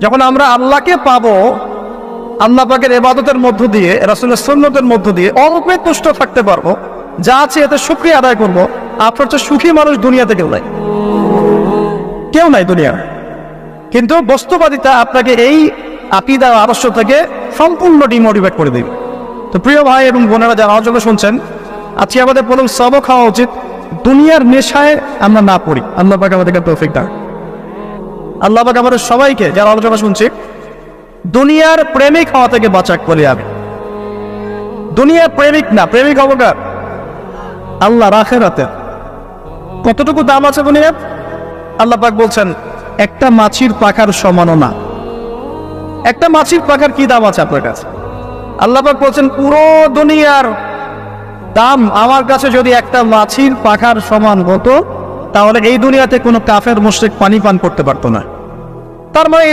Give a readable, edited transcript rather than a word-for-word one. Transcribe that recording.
যখন আমরা আল্লাহকে পাবো, আল্লাহ পাকের ইবাদতের মধ্য দিয়ে, রাসূলের সুন্নতের মধ্য দিয়ে অল্পে তুষ্ট থাকতে পারবো, যা আছে এতে শুকরিয়া আদায় করবো, আপনার চেয়ে সুখী মানুষ দুনিয়াতে কেউ নাই দুনিয়া। কিন্তু বস্তুবাদিতা আপনাকে এই আকীদা আদর্শ থেকে সম্পূর্ণ ডিমোটিভেট করে দেবে। তো প্রিয় ভাই এবং বোনেরা যারা আমার জন্য শুনছেন, আজকে আমাদের প্রথম সবক হওয়া উচিত দুনিয়ার নেশায় আমরা না পড়ি। আল্লাহ পাক আমাদেরকে তৌফিক দান। আল্লাহ পাক আমাদের সবাইকে যারা আলোচনা শুনছি দুনিয়ার প্রেমিক হওয়া থেকে বাঁচাক বলে আমি। দুনিয়ার প্রেমিক না, প্রেমিক হবো কার? আল্লাহর আখিরাতে। কতটুকু দাম আছে দুনিয়ার? আল্লাহ পাক বলছেন একটা মাছির পাখার সমানও না। একটা মাছির পাখার কি দাম আছে আপনার কাছে? আল্লাহ পাক বলছেন পুরো দুনিয়ার দাম আমার কাছে যদি একটা মাছির পাখার সমান হতো, তাহলে এই দুনিয়াতে কোনো কাফের মুশরিক পানি পান করতে পারতো না। তার মানে